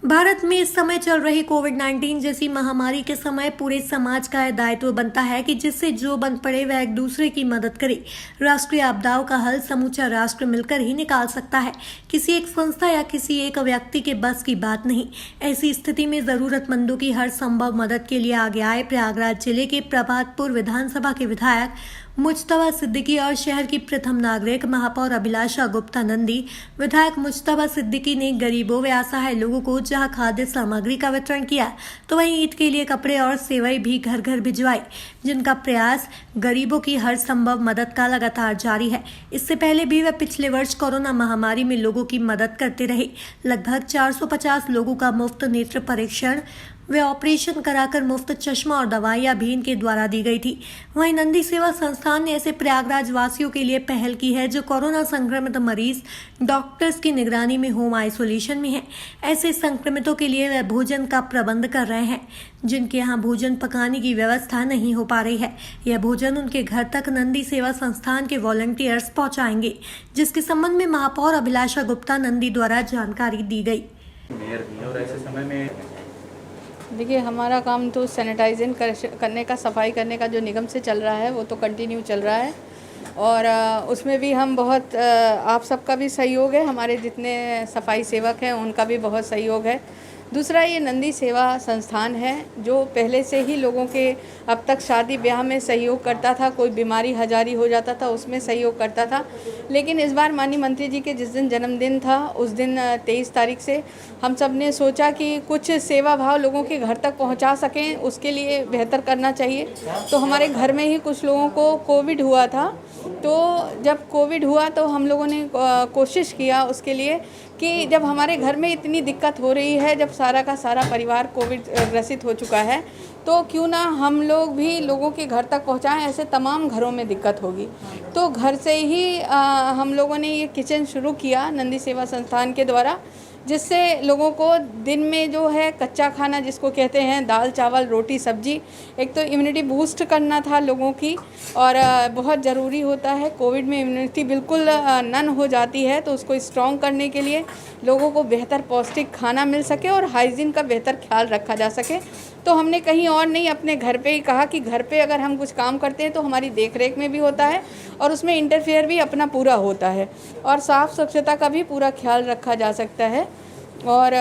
भारत में इस समय चल रही कोविड-19 जैसी महामारी के समय पूरे समाज का यह दायित्व बनता है कि जिससे जो बन पड़े वह एक दूसरे की मदद करे। राष्ट्रीय आपदाओं का हल समूचा राष्ट्र मिलकर ही निकाल सकता है, किसी एक संस्था या किसी एक व्यक्ति के बस की बात नहीं। ऐसी स्थिति में जरूरतमंदों की हर संभव मदद के लिए आगे आए प्रयागराज जिले के प्रभातपुर विधानसभा के विधायक मुज्तबा सिद्दीकी और शहर की प्रथम नागरिक महापौर अभिलाषा गुप्ता नंदी। विधायक मुज्तबा सिद्दीकी ने गरीबों व असहाय लोगों को जहां खाद्य सामग्री का वितरण किया तो वहीं ईद के लिए कपड़े और सेवई भी घर घर भिजवाई, जिनका प्रयास गरीबों की हर संभव मदद का लगातार जारी है। इससे पहले भी वह पिछले वर्ष कोरोना महामारी में लोगों की मदद करते रहे। लगभग 450 लोगों का मुफ्त नेत्र परीक्षण वे ऑपरेशन कराकर मुफ्त चश्मा और दवाइयां भी इनके द्वारा दी गई थी। वहीं नंदी सेवा संस्थान ने ऐसे प्रयागराज वासियों के लिए पहल की है जो कोरोना संक्रमित मरीज डॉक्टर्स की निगरानी में होम आइसोलेशन में हैं। ऐसे संक्रमितों के लिए वे भोजन का प्रबंध कर रहे हैं, जिनके यहाँ भोजन पकाने की व्यवस्था नहीं हो पा रही है। यह भोजन उनके घर तक नंदी सेवा संस्थान के वॉलंटियर्स पहुँचाएंगे, जिसके संबंध में महापौर अभिलाषा गुप्ता नंदी द्वारा जानकारी दी गई। और ऐसे समय में देखिए, हमारा काम तो सैनिटाइजिंग करने का, सफाई करने का जो निगम से चल रहा है वो तो कंटिन्यू चल रहा है और उसमें भी हम बहुत आप सबका भी सहयोग है, हमारे जितने सफाई सेवक हैं उनका भी बहुत सहयोग है। दूसरा, ये नंदी सेवा संस्थान है जो पहले से ही लोगों के अब तक शादी ब्याह में सहयोग करता था, कोई बीमारी हजारी हो जाता था उसमें सहयोग करता था। लेकिन इस बार माननीय मंत्री जी के जिस दिन जन्मदिन था उस दिन 23 तारीख से हम सब ने सोचा कि कुछ सेवा भाव लोगों के घर तक पहुंचा सकें, उसके लिए बेहतर करना चाहिए। तो हमारे घर में ही कुछ लोगों को कोविड हुआ था, तो जब कोविड हुआ तो हम लोगों ने कोशिश किया उसके लिए कि जब हमारे घर में इतनी दिक्कत हो रही है, जब सारा का सारा परिवार कोविड ग्रसित हो चुका है, तो क्यों ना हम लोग भी लोगों के घर तक पहुंचाएं। ऐसे तमाम घरों में दिक्कत होगी, तो घर से ही हम लोगों ने ये किचन शुरू किया नंदी सेवा संस्थान के द्वारा, जिससे लोगों को दिन में जो है कच्चा खाना जिसको कहते हैं दाल चावल रोटी सब्जी, एक तो इम्यूनिटी बूस्ट करना था लोगों की और बहुत ज़रूरी होता है। कोविड में इम्यूनिटी बिल्कुल नन हो जाती है, तो उसको स्ट्रॉन्ग करने के लिए लोगों को बेहतर पौष्टिक खाना मिल सके और हाइजीन का बेहतर ख्याल रखा जा सके। तो हमने कहीं और नहीं, अपने घर पे ही कहा कि घर पे अगर हम कुछ काम करते हैं तो हमारी देख रेख में भी होता है और उसमें इंटरफेयर भी अपना पूरा होता है और साफ़ स्वच्छता का भी पूरा ख्याल रखा जा सकता है। और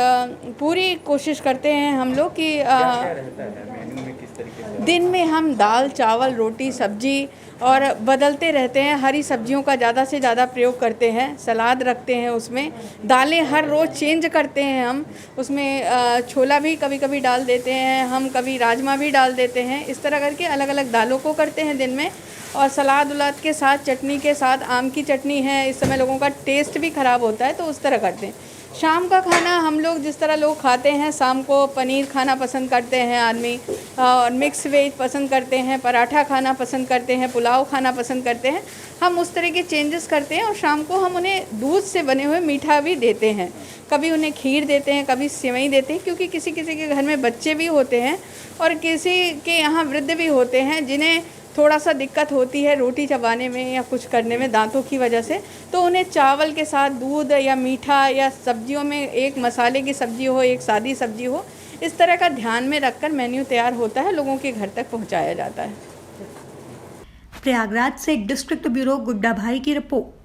पूरी कोशिश करते हैं हम लोग कि मेन्यू में किस तरीके से दिन में हम दाल चावल रोटी सब्जी और बदलते रहते हैं। हरी सब्जियों का ज़्यादा से ज़्यादा प्रयोग करते हैं, सलाद रखते हैं, उसमें दालें हर रोज़ चेंज करते हैं हम, उसमें छोला भी कभी कभी डाल देते हैं हम, कभी राजमा भी डाल देते हैं। इस तरह करके अलग अलग दालों को करते हैं दिन में। और सलाद उलाद के साथ, चटनी के साथ, आम की चटनी है, इस समय लोगों का टेस्ट भी ख़राब होता है तो उस तरह करते हैं। शाम का खाना हम लोग जिस तरह लोग खाते हैं, शाम को पनीर खाना पसंद करते हैं आदमी और मिक्स वेज पसंद करते हैं, पराठा खाना पसंद करते हैं, पुलाव खाना पसंद करते हैं। हम उस तरह के चेंजेस करते हैं और शाम को हम उन्हें दूध से बने हुए मीठा भी देते हैं, कभी उन्हें खीर देते हैं, कभी सेवई देते हैं, क्योंकि किसी किसी के घर में बच्चे भी होते हैं और किसी के यहाँ वृद्ध भी होते हैं जिन्हें थोड़ा सा दिक्कत होती है रोटी चबाने में या कुछ करने में दांतों की वजह से, तो उन्हें चावल के साथ दूध या मीठा या सब्जियों में एक मसाले की सब्जी हो, एक सादी सब्जी हो, इस तरह का ध्यान में रखकर मेन्यू तैयार होता है, लोगों के घर तक पहुंचाया जाता है। प्रयागराज से डिस्ट्रिक्ट ब्यूरो गुड्डा भाई की रिपोर्ट।